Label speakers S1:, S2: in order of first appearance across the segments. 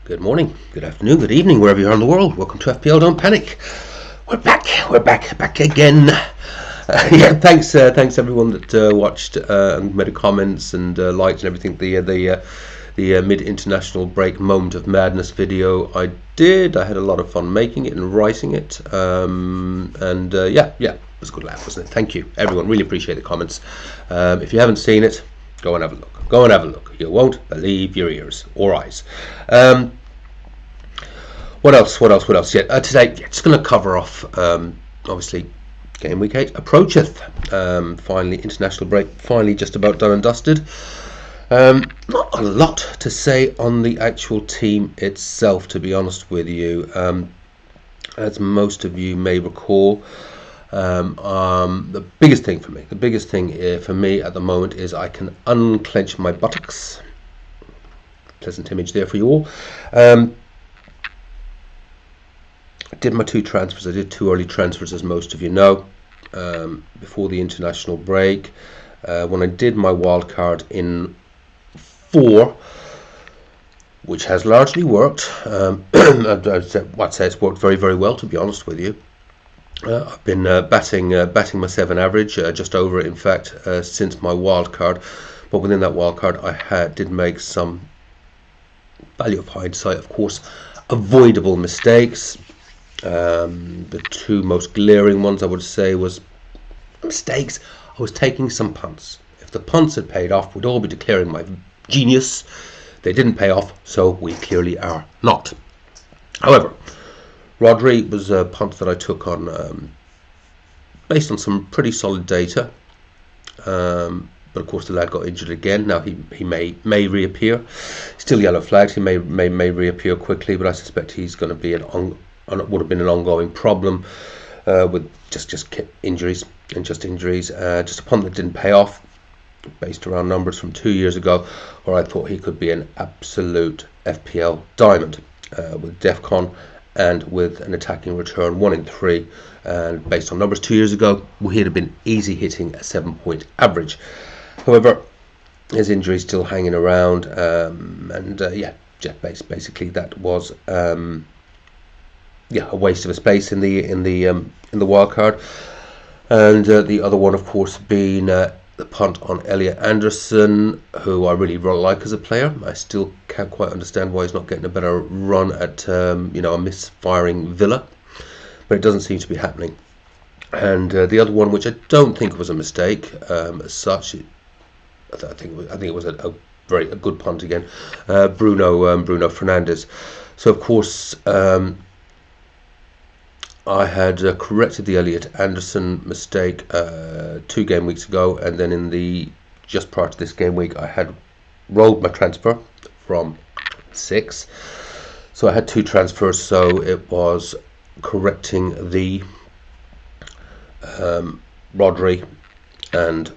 S1: Good morning, good afternoon, good evening, wherever you are in the world. Welcome to FPL. Don't panic. We're back again. Thanks everyone that watched and made comments and liked and everything. The mid-international break moment of madness video I had a lot of fun making it and writing it. It was a good laugh, wasn't it? Thank you, everyone. Really appreciate the comments. If you haven't seen it, go and have a look. You won't believe your ears or eyes. What else? Yeah, today, just going to cover off, obviously, Game Week 8 approacheth. Finally, international break, finally just about done and dusted. Not a lot to say on the actual team itself, to be honest with you. As most of you may recall, the biggest thing for me at the moment is I can unclench my buttocks. Pleasant image there for you all. I did my 2 transfers. I did 2 early transfers, as most of you know, before the international break. When I did my wildcard in 4, which has largely worked, I'd say it's worked very, very well, to be honest with you. I've been batting my 7 average, just over it, in fact, since my wildcard. But within that wildcard, I did make some, value of hindsight, of course, avoidable mistakes. The 2 most glaring ones, I would say, was mistakes. I was taking some punts. If the punts had paid off, we'd all be declaring my genius. They didn't pay off, so we clearly are not. However, Rodri was a punt that I took on based on some pretty solid data. But of course the lad got injured again. Now he may reappear. Still yellow flags. He may reappear quickly, but I suspect he's going to be would have been an ongoing problem with just injuries. Just a punt that didn't pay off, based around numbers from 2 years ago, where I thought he could be an absolute FPL diamond with DEFCON and with an attacking return 1 in 3. And based on numbers 2 years ago, he'd have been easy hitting a 7-point average. However, his injury is still hanging around, basically that was a waste of a space in the wildcard. And the other one, of course, being the punt on Elliot Anderson, who I really like as a player. I still can't quite understand why he's not getting a better run at a misfiring Villa, but it doesn't seem to be happening. And the other one, which I don't think was a mistake as such, I think it was a good punt again, Bruno Fernandes. So of course I had corrected the Elliot Anderson mistake 2 game weeks ago, and then just prior to this game week, I had rolled my transfer from 6. So I had 2 transfers, so it was correcting the Rodri and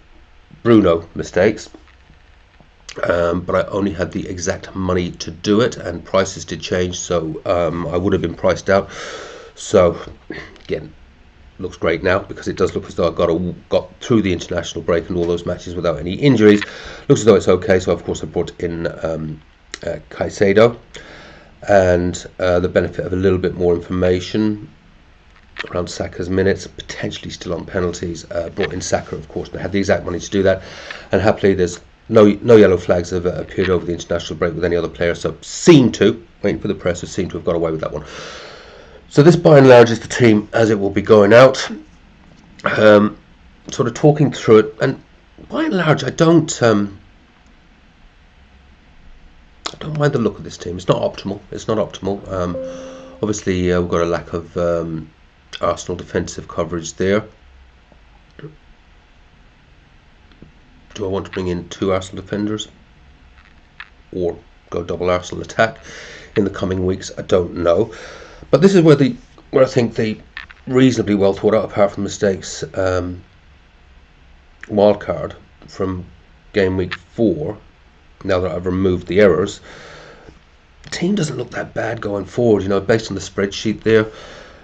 S1: Bruno mistakes. But I only had the exact money to do it, and prices did change, so I would have been priced out. So again, looks great now, because it does look as though I got through the international break and all those matches without any injuries. Looks as though it's okay. So of course I brought in Caicedo, and the benefit of a little bit more information around Saka's minutes, potentially still on penalties. Brought in Saka, of course, and I had the exact money to do that. And happily, there's no yellow flags have appeared over the international break with any other player. So waiting for the press, seem to have got away with that one. So this, by and large, is the team as it will be going out. Sort of talking through it, and by and large, I don't mind the look of this team. It's not optimal. Obviously, we've got a lack of Arsenal defensive coverage there. Do I want to bring in 2 Arsenal defenders, or go double Arsenal attack in the coming weeks? I don't know. But this is where I think the reasonably well thought out, apart from mistakes, wildcard from game week 4, now that I've removed the errors, the team doesn't look that bad going forward. Based on the spreadsheet there,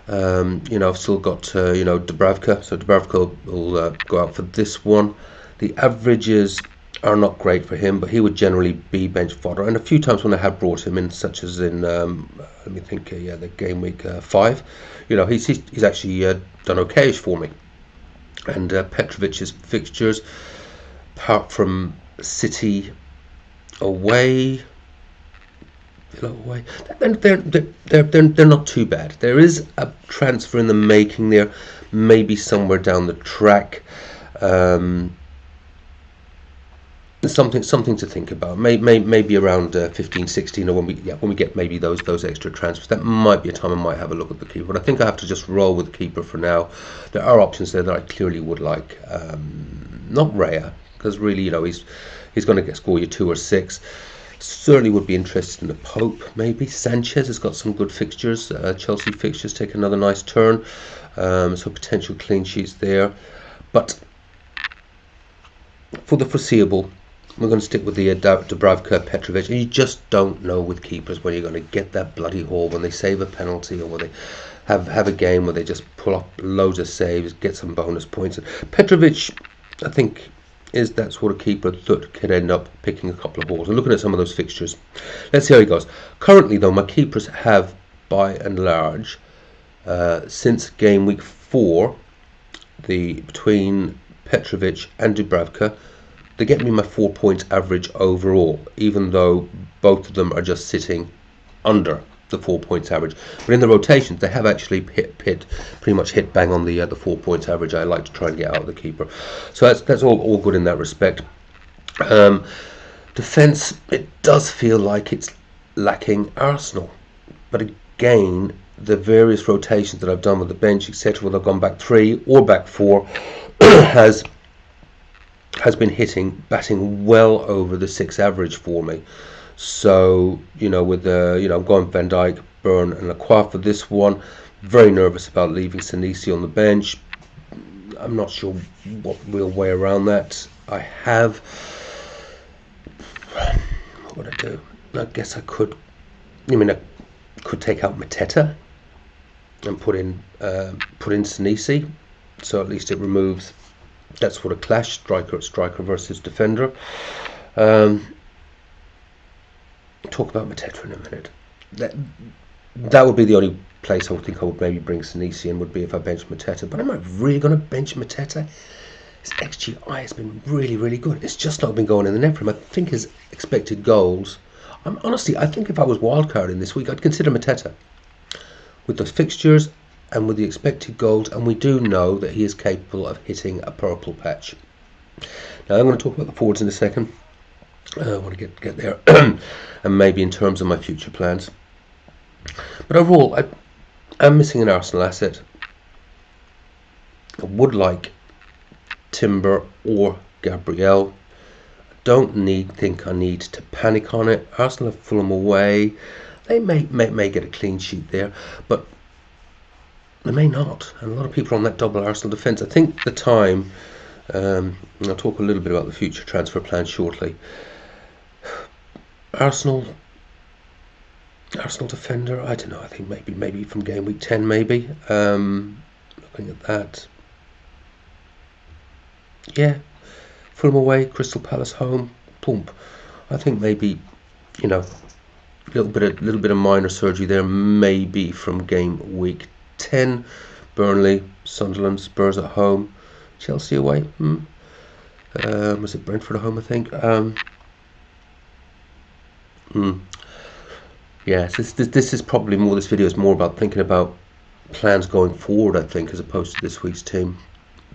S1: I've still got Dubravka, so Dubravka will go out for this one. The averages are not great for him, but he would generally be bench fodder. And a few times when I have brought him in, such as in let me think, yeah, the game week 5, he's actually done okayish for me. And Petrovic's fixtures, apart from City away, Villa away, they're not too bad. There is a transfer in the making there, maybe somewhere down the track. Something to think about. Maybe around 15, 16, or when we get maybe those extra transfers. That might be a time I might have a look at the keeper. But I think I have to just roll with the keeper for now. There are options there that I clearly would like. Not Raya, because really, he's going to score you 2 or 6. Certainly would be interested in the Pope. Maybe Sanchez has got some good fixtures. Chelsea fixtures take another nice turn. So potential clean sheets there. But for the foreseeable, we're going to stick with the Dubravka, Petrovic, and you just don't know with keepers when you're going to get that bloody haul, when they save a penalty or when they have a game where they just pull up loads of saves, get some bonus points. And Petrovic, I think, is that sort of keeper that could end up picking a couple of balls. And looking at some of those fixtures, let's see how he goes. Currently, though, my keepers have, by and large, since game week 4, between Petrovic and Dubravka, they get me my 4 points average overall, even though both of them are just sitting under the 4 points average. But in the rotations, they have actually pretty much hit bang on the 4 points average I like to try and get out of the keeper. So that's all good in that respect. Defence, it does feel like it's lacking Arsenal, but again, the various rotations that I've done with the bench, etc., whether I've gone back 3 or back 4, has been batting well over the 6 average for me. So, with I'm going Van Dijk, Burn and Lacroix for this one. Very nervous about leaving Senesi on the bench. I'm not sure what real way around that I have. What would I do? I guess I could. I could take out Mateta and put in Senesi, so at least it removes that sort of clash, striker versus defender. Talk about Mateta in a minute. That would be the only place I would think I would maybe bring Senesi in, would be if I bench Mateta. But am I really going to bench Mateta? His XGI has been really, really good. It's just not been going in the net for him. I think his expected goals, I think if I was wildcarding this week, I'd consider Mateta. With the fixtures and with the expected goals, and we do know that he is capable of hitting a purple patch. Now I'm going to talk about the forwards in a second. I want to get there, and maybe in terms of my future plans. But overall, I'm missing an Arsenal asset. I would like Timber or Gabriel. I don't think I need to panic on it. Arsenal have Fulham away. They may get a clean sheet there, but they may not. And a lot of people are on that double Arsenal defence. I think the time, and I'll talk a little bit about the future transfer plan shortly. Arsenal defender, I don't know, I think maybe from game week 10 maybe. Looking at that. Yeah. Fulham away, Crystal Palace home, pump. I think maybe, a little bit of minor surgery there, maybe from game week 10. Burnley, Sunderland, Spurs at home, Chelsea away. Was it Brentford at home? I think. Yes, this is probably more. This video is more about thinking about plans going forward, I think, as opposed to this week's team.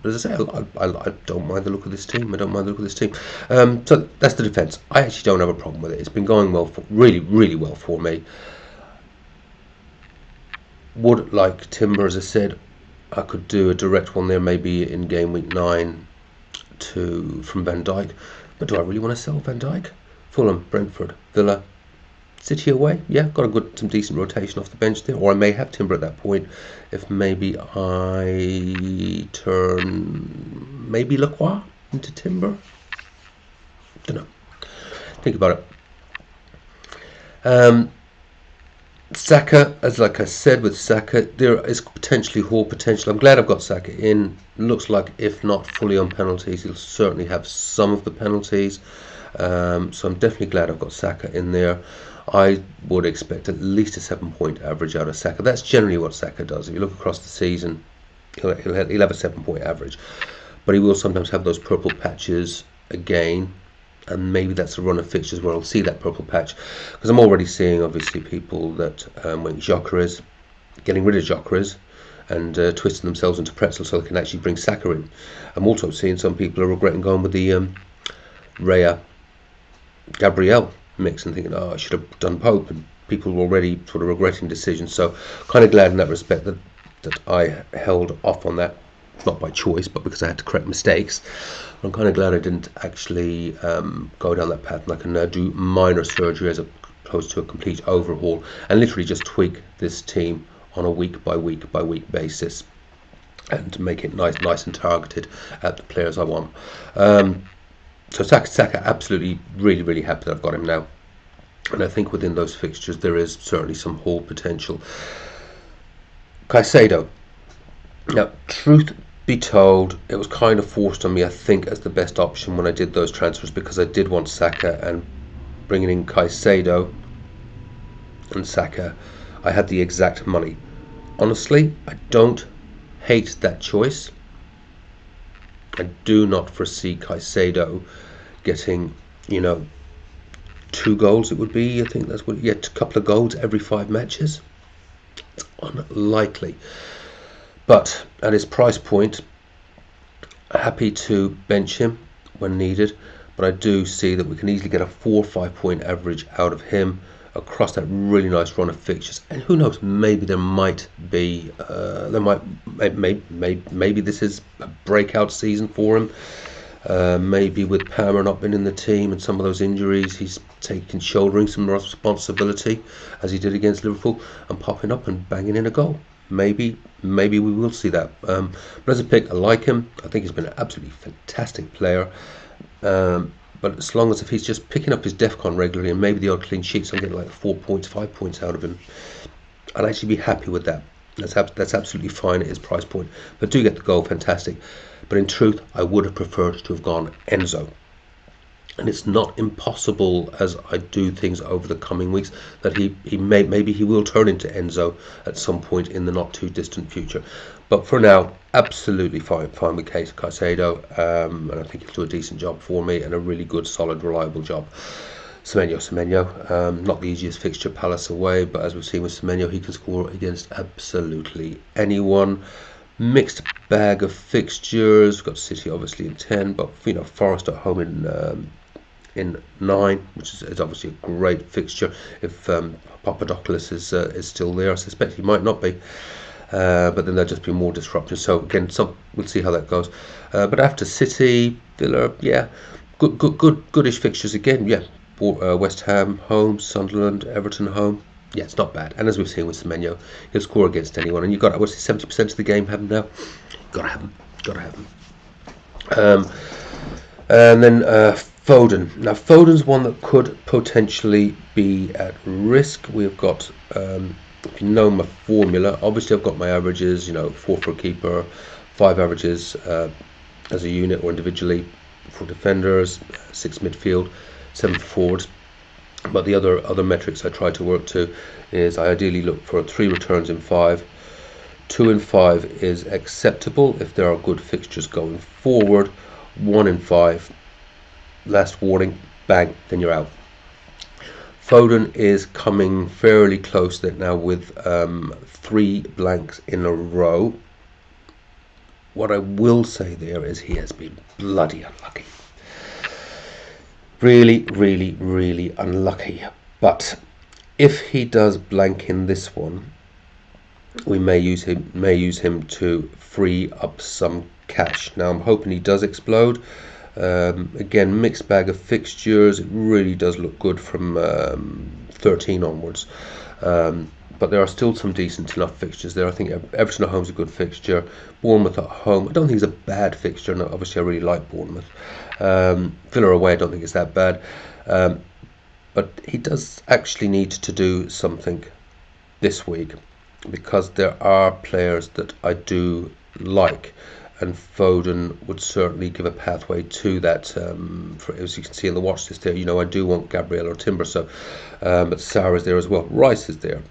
S1: But as I say, I don't mind the look of this team. So that's the defence. I actually don't have a problem with it. It's been going well, really, really well for me. Would like Timber, as I said, I could do a direct one there, maybe in game week 9 from Van Dijk. But do I really want to sell Van Dijk? Fulham, Brentford, Villa, City away. Yeah, got some decent rotation off the bench there. Or I may have Timber at that point if maybe I turn maybe Lacroix into Timber. Don't know. Think about it. Saka, as like I said with Saka, there is potentially Hall potential. I'm glad I've got Saka in. Looks like if not fully on penalties, he'll certainly have some of the penalties. So I'm definitely glad I've got Saka in there. I would expect at least a 7-point average out of Saka. That's generally what Saka does. If you look across the season, he'll have a 7-point average. But he will sometimes have those purple patches again, and maybe that's a run of fixtures where I'll see that purple patch, because I'm already seeing obviously people that when Gyökeres, getting rid of Gyökeres and twisting themselves into pretzel so they can actually bring Saka in. I'm also seeing some people are regretting going with the Raya Gabriel mix and thinking, oh, I should have done Pope, and people are already sort of regretting decisions. So kind of glad in that respect that I held off on that, not by choice, but because I had to correct mistakes. I'm kind of glad I didn't actually go down that path, and I can do minor surgery as opposed to a complete overhaul, and literally just tweak this team on a week by week by week basis, and make it nice and targeted at the players I want. So Saka, absolutely, really happy that I've got him now, and I think within those fixtures there is certainly some Hall potential. Caicedo. Now, truth be told, it was kind of forced on me, I think, as the best option when I did those transfers, because I did want Saka, and bringing in Caicedo and Saka, I had the exact money. Honestly, I don't hate that choice. I do not foresee Caicedo getting, 2 goals. It would be, I think that's what, a couple of goals every 5 matches. It's unlikely. But at his price point, happy to bench him when needed. But I do see that we can easily get a 4 or 5 point average out of him across that really nice run of fixtures. And who knows, maybe there might be, maybe this is a breakout season for him. Maybe with Palmer not being in the team and some of those injuries, he's shouldering some responsibility as he did against Liverpool and popping up and banging in a goal. Maybe we will see that. But as a pick, I like him. I think he's been an absolutely fantastic player. But as long as if he's just picking up his DEFCON regularly and maybe the odd clean sheets, I'm getting like 4 points, 5 points out of him, I'd actually be happy with that. That's absolutely fine at his price point. But do get the goal, fantastic. But in truth, I would have preferred to have gone Enzo. And it's not impossible, as I do things over the coming weeks, that maybe he will turn into Enzo at some point in the not too distant future. But for now, absolutely fine with Caicedo, and I think he'll do a decent job for me, and a really good, solid, reliable job. Semenyo, not the easiest fixture, Palace away, but as we've seen with Semenyo, he can score against absolutely anyone. Mixed bag of fixtures. We've got City obviously in 10, but Forest at home in 9, which is obviously a great fixture if Papadopoulos is still there. I suspect he might not be, but then there'll just be more disruption. So again, we'll see how that goes. But after City, Villa, goodish fixtures again. West Ham home, Sunderland, Everton home. Yeah, it's not bad. And as we've seen with Semenyo, he'll score against anyone. And you've got, 70% of the game have him now. Got to have him. And then Foden. Now, Foden's one that could potentially be at risk. We've got, if you know my formula, obviously I've got my averages, 4 for a keeper, 5 averages as a unit or individually for defenders, 6 midfield, 7 for forwards. But the other metrics I try to work to is I ideally look for 3 returns in 5. 2 in 5 is acceptable if there are good fixtures going forward. 1 in 5, last warning, bang, then you're out. Foden is coming fairly close to it now with 3 blanks in a row. What I will say there is he has been bloody unlucky. Really unlucky. But if he does blank in this one, we may use him to free up some cash. Now I'm hoping he does explode. Again, mixed bag of fixtures. It really does look good from 13 onwards. But there are still some decent enough fixtures there. I think Everton at home is a good fixture. Bournemouth at home, I don't think it's a bad fixture. And obviously, I really like Bournemouth. Villa away, I don't think it's that bad. But he does actually need to do something this week, because there are players that I do like, and Foden would certainly give a pathway to that. As you can see in the watch list there, I do want Gabriel or Timber, so but Sarr is there as well. Rice is there,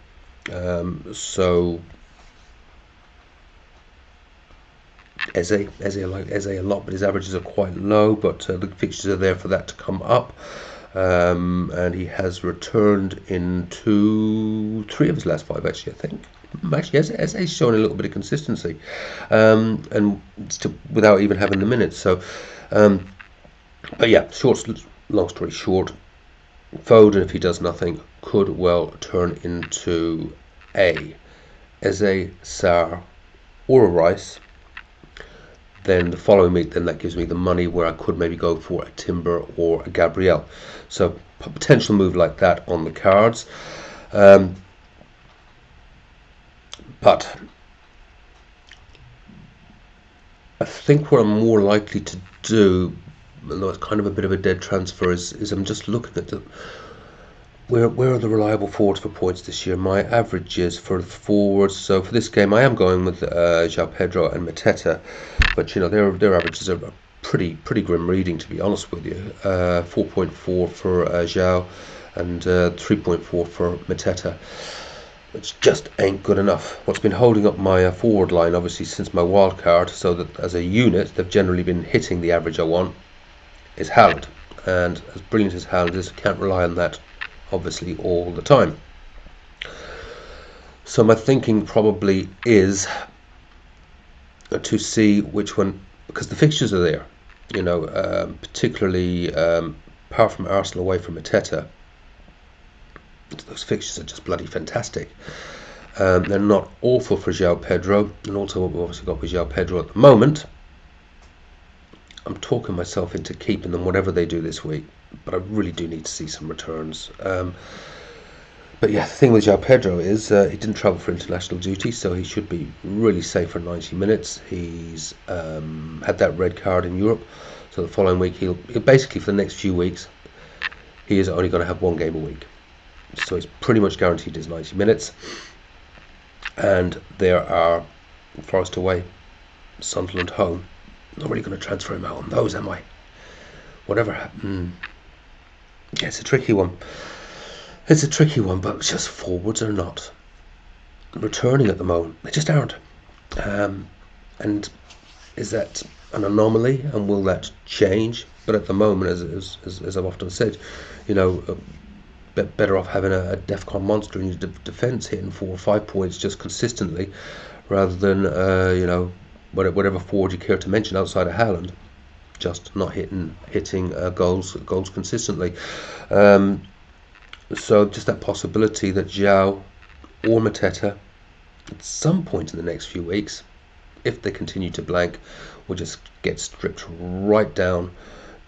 S1: so Eze I like Eze a lot, but his averages are quite low. But the fixtures are there for that to come up. And he has returned into 3 of his last 5, actually, I think. Actually, Eze's showing a little bit of consistency, and without even having the minutes. So, but yeah, long story short, Foden, if he does nothing, could well turn into a Eze, Sarr, or a Rice. Then the following week, then that gives me the money where I could maybe go for a Timber or a Gabriel. So a potential move like that on the cards. But I think what I'm more likely to do, although it's kind of a bit of a dead transfer, is I'm just looking at where are the reliable forwards for points this year. My averages for the forwards. So for this game, I am going with João Pedro and Mateta, but their averages are pretty grim reading, to be honest with you. 4.4 for João and 3.4 for Mateta, which just ain't good enough. What's been holding up my forward line, obviously, since my wild card, so that as a unit they've generally been hitting the average I want, is Haaland. And as brilliant as Haaland is, I can't rely on that obviously all the time. So my thinking probably is to see which one, because the fixtures are there, particularly apart from Arsenal away from Mateta, those fixtures are just bloody fantastic. They're not awful for João Pedro, and also what we've obviously got with João Pedro at the moment, I'm talking myself into keeping them whatever they do this week, but I really do need to see some returns. But yeah, the thing with João Pedro is he didn't travel for international duty, so he should be really safe for 90 minutes. He's had that red card in Europe, so the following week he'll basically, for the next few weeks, he is only going to have 1 game a week. So he's pretty much guaranteed his 90 minutes. And there are Forest away, Sunderland home. Not really going to transfer him out on those, am I? Whatever happened. Yeah, it's a tricky one. But just forwards are not returning at the moment. They just aren't. And is that an anomaly? And will that change? But at the moment, as I've often said, better off having a DEFCON monster in your defence hitting 4 or 5 points just consistently, rather than whatever forward you care to mention outside of Haaland, just not hitting goals consistently. So just that possibility that João or Mateta at some point in the next few weeks, if they continue to blank, will just get stripped right down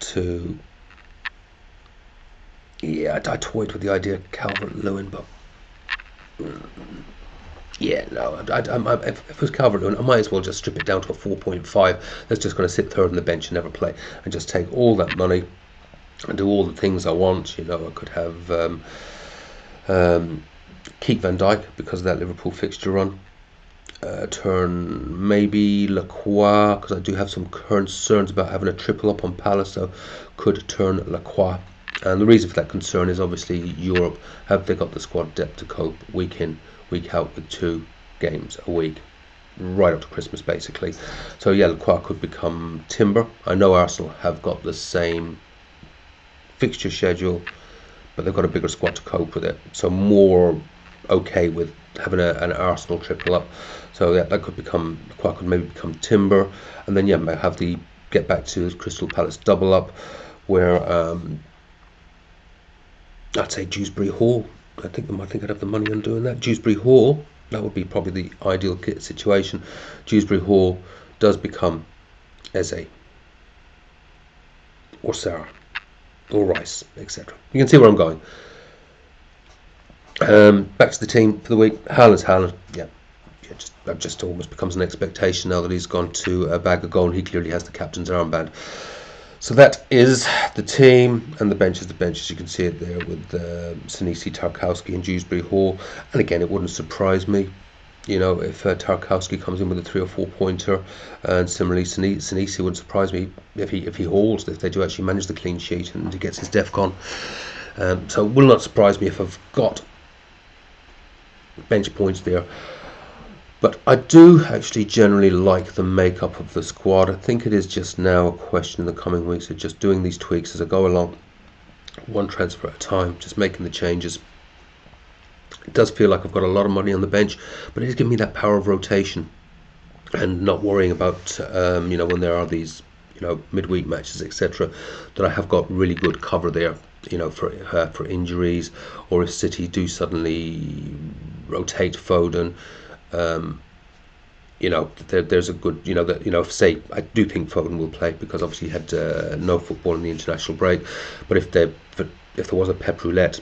S1: to. Yeah, I toyed with the idea of Calvert-Lewin, but yeah, no. If it was Calvert-Lewin, I might as well just strip it down to a 4.5. That's just going to sit third on the bench and never play, and just take all that money and do all the things I want. I could have keep Van Dijk because of that Liverpool fixture run. Turn maybe Lacroix, because I do have some concerns about having a triple up on Palace, so could turn Lacroix. And the reason for that concern is obviously Europe. Have they got the squad depth to cope week in, week out with 2 games a week, right up to Christmas basically? So yeah, Lacroix could become Timber. I know Arsenal have got the same fixture schedule, but they've got a bigger squad to cope with it. So more okay with having an Arsenal triple up. So yeah, that could become Lacroix, could maybe become Timber, and then yeah, might have the get back to Crystal Palace double up, where I'd say Dewsbury Hall. I think I'd have the money on doing that. Dewsbury Hall, that would be probably the ideal situation. Dewsbury Hall does become Eze or Sarr or Rice, etc. You can see where I'm going. Back to the team for the week. Haaland's Haaland. Yeah, that just almost becomes an expectation now that he's gone to a bag of gold. He clearly has the captain's armband. So that is the team, and the bench is the bench, as you can see it there, with Sinisi, Tarkowski and Dewsbury Hall. And again, it wouldn't surprise me, you know, if Tarkowski comes in with a 3 or 4 pointer, and similarly Sinisi wouldn't surprise me if he hauls, if they do actually manage the clean sheet and he gets his DEFCON. So it will not surprise me if I've got bench points there. But I do actually generally like the makeup of the squad. I think it is just now a question in the coming weeks of just doing these tweaks as I go along, one transfer at a time, just making the changes. It does feel like I've got a lot of money on the bench, but it is giving me that power of rotation and not worrying about you know, when there are these, you know, midweek matches, etc., that I have got really good cover there, you know, for injuries, or if City do suddenly rotate Foden. You know, there's a good, you know, that, you know, say I do think Foden will play, because obviously he had no football in the international break. But if there was a Pep roulette,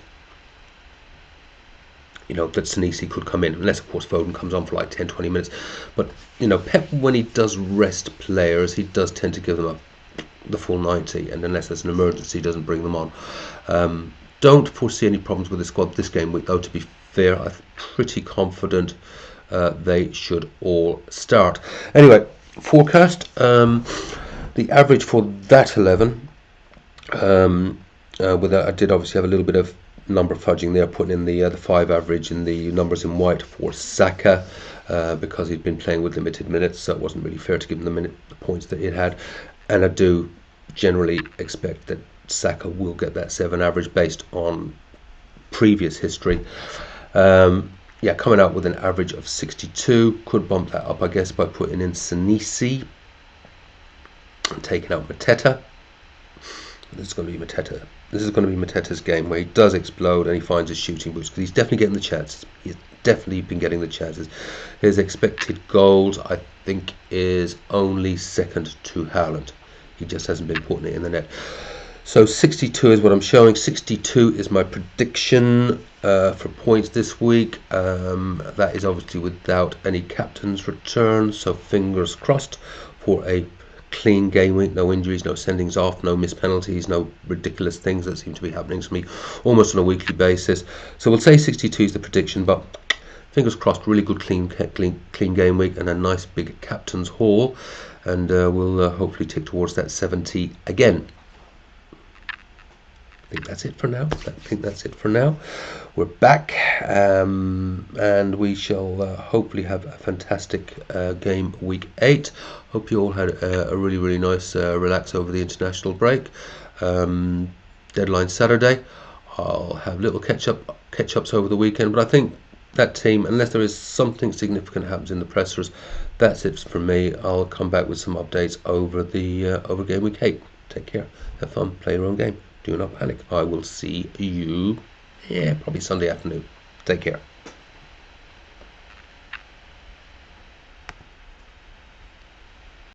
S1: you know, that Sinisi could come in, unless of course Foden comes on for like 10-20 minutes. But you know, Pep, when he does rest players, he does tend to give them the full 90, and unless there's an emergency, he doesn't bring them on. Don't foresee any problems with the squad this game week, though, to be fair. I'm pretty confident they should all start. Anyway, forecast. The average for that 11, with that, I did obviously have a little bit of number fudging there, putting in the 5 average in the numbers in white for Saka, because he'd been playing with limited minutes, so it wasn't really fair to give him the points that he had. And I do generally expect that Saka will get that 7 average based on previous history. Yeah, coming out with an average of 62. Could bump that up, I guess, by putting in Sinisi and taking out Mateta. This is going to be Mateta. This is going to be Mateta's game, where he does explode and he finds his shooting boots, because he's definitely getting the chances. He's definitely been getting the chances. His expected goals, I think, is only second to Haaland. He just hasn't been putting it in the net. So 62 is what I'm showing. 62 is my prediction for points this week. That is obviously without any captain's return, so fingers crossed for a clean game week. No injuries, no sendings off, no missed penalties, no ridiculous things that seem to be happening to me almost on a weekly basis. So we'll say 62 is the prediction, but fingers crossed, really good clean game week and a nice big captain's haul, and we'll hopefully tick towards that 70 again. I think that's it for now. We're back, and we shall hopefully have a fantastic game week 8. Hope you all had a really nice relax over the international break. Deadline Saturday. I'll have little catch-ups over the weekend, but I think that team, unless there is something significant happens in the pressers, that's it from me. I'll come back with some updates over game week 8. Take care, have fun, play your own game. Do not panic. I will see you, probably Sunday afternoon. Take care.